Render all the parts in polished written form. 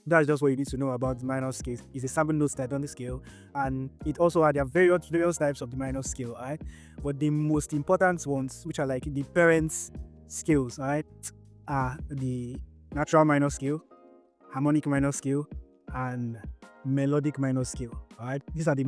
that's just what you need to know about the minor scale. It's a 7 notes diatonic scale, and it also had there are various types of the minor scale, alright. But the most important ones, which are like the parents scales, alright, are the natural minor scale, harmonic minor scale, and melodic minor scale. Alright, these are the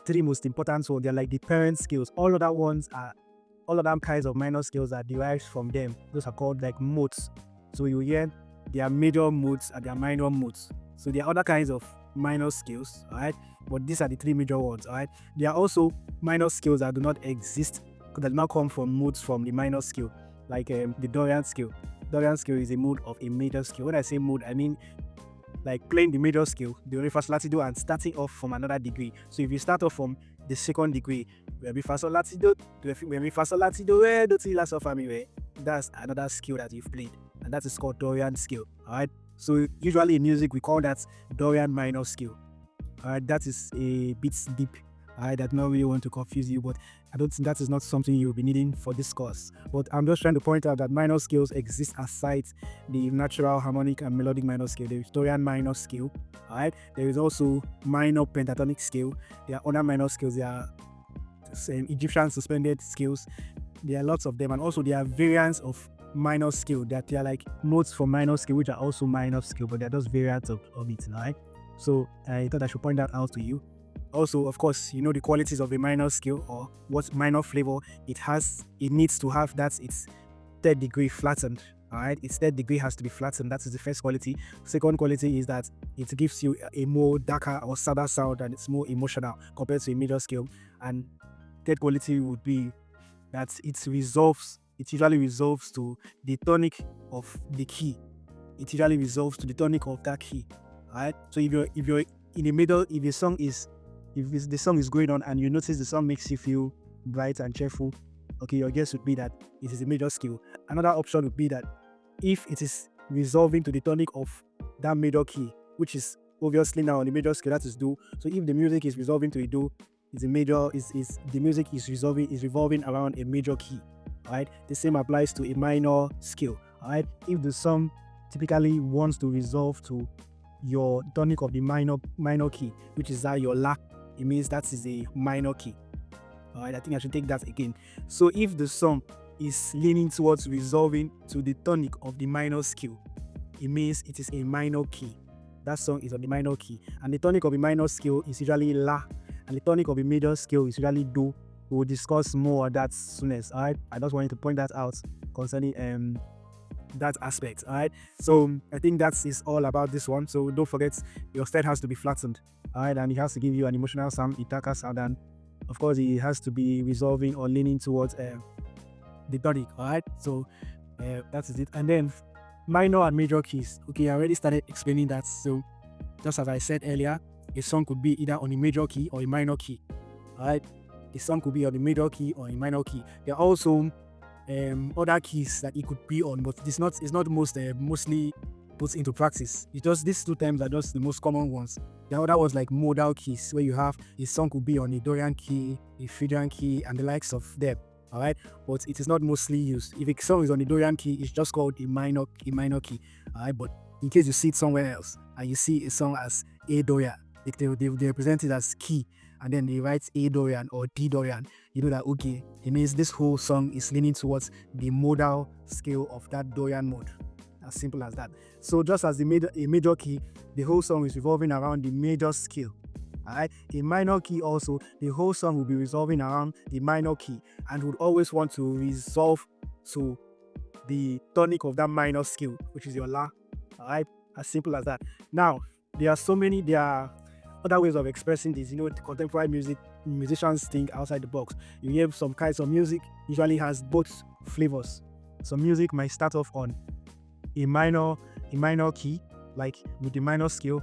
three most important ones. They're like the parent scales. All other kinds of minor scales are derived from them. Those are called like modes. So you hear there are major modes and there are minor modes. So there are other kinds of minor scales, alright, but these are the three major ones, alright. There are also minor scales that do not exist, that do not come from modes from the minor scale, like the Dorian scale. Dorian scale is a mode of a major scale. When I say mode, I mean like playing the major scale, the re fa sol la ti do, and starting off from another degree. So if you start off from the second degree, re fa sol la ti do, re fa sol la ti do, re do ti la sol fa mi re, that's another scale that you've played, and that is called Dorian scale. Alright. So usually in music we call that Dorian minor scale. Alright, that is a bit deep. I do not really want to confuse you, but I don't think that is not something you'll be needing for this course. But I'm just trying to point out that minor scales exist aside the natural harmonic and melodic minor scale. There is Dorian minor scale, alright. There is also minor pentatonic scale. There are other minor scales. There are Egyptian suspended scales. There are lots of them, and also there are variants of minor scale that they are like notes from minor scale, which are also minor scale, but they're just variants of it, right? So I thought I should point that out to you. Also, of course, you know the qualities of a minor scale, or what minor flavor it has. It needs to have that its third degree flattened. Alright, its third degree has to be flattened. That is the first quality. Second quality is that it gives you a more darker or sadder sound, and it's more emotional compared to a major scale. And third quality would be that it usually resolves to the tonic of the key. It usually resolves to the tonic of that key. Alright, so if you're in the middle, if the song is going on and you notice the song makes you feel bright and cheerful, okay, your guess would be that it is a major scale. Another option would be that if it is resolving to the tonic of that major key, which is obviously now on the major scale, that is Do. So if the music is resolving to a Do, the music is revolving around a major key. Alright, the same applies to a minor scale. Alright, if the song typically wants to resolve to your tonic of the minor key, which is that your La, it means that is a minor key. Alright, I think I should take that again. So if the song is leaning towards resolving to the tonic of the minor scale, it means it is a minor key. That song is on the minor key, and the tonic of the minor scale is usually La, and the tonic of the major scale is usually Do. We will discuss more of that soonest. Alright, I just wanted to point that out concerning that aspect. Alright, so I think that is all about this one. So don't forget, your third has to be flattened. Alright, and it has to give you an emotional sound, itaka sound, and of course it has to be resolving or leaning towards the tonic. Alright, so that is it. And then minor and major keys. Okay, I already started explaining that. So just as I said earlier, a song could be either on a major key or a minor key. Alright, a song could be on a major key or a minor key. There are also other keys that it could be on, but it's not mostly put into practice. It's just these two terms are just the most common ones. The other was like modal keys, where you have a song could be on a Dorian key, a Phrygian key, and the likes of them. Alright, but it is not mostly used. If a song is on a Dorian key, it's just called a minor key. Alright, but in case you see it somewhere else and you see a song as A Dorian, they represent it as key, and then they write A Dorian or D Dorian, you know that okay, it means this whole song is leaning towards the modal scale of that Dorian mode. As simple as that. So just as a major key, the whole song is revolving around the major scale. Alright, a minor key also, the whole song will be resolving around the minor key, and would always want to resolve to the tonic of that minor scale, which is your La. Alright, as simple as that. Now, there are other ways of expressing this. You know, contemporary musicians think outside the box. You hear some kinds of music usually has both flavors. Some music might start off on a minor key, like with the minor scale,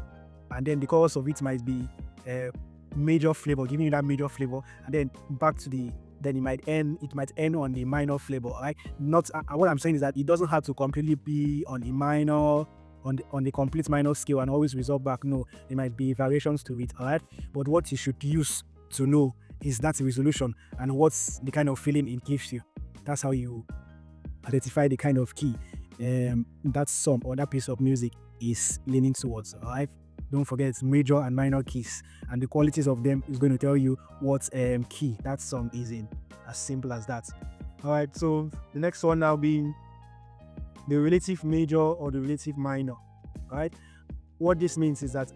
and then the chorus of it might be a major flavor, giving you that major flavor, and then back to then it might end on the minor flavor. Right? Not what I'm saying is that it doesn't have to completely be on a minor, on the complete minor scale and always resolve back. No, there might be variations to it. Alright, but what you should use to know is that resolution and what's the kind of feeling it gives you. That's how you identify the kind of key that song or that piece of music is leaning towards. All right. Don't forget it's major and minor keys, and the qualities of them is going to tell you what key that song is in. As simple as that. All right. So the next one now being the relative major or the relative minor. All right. What this means is that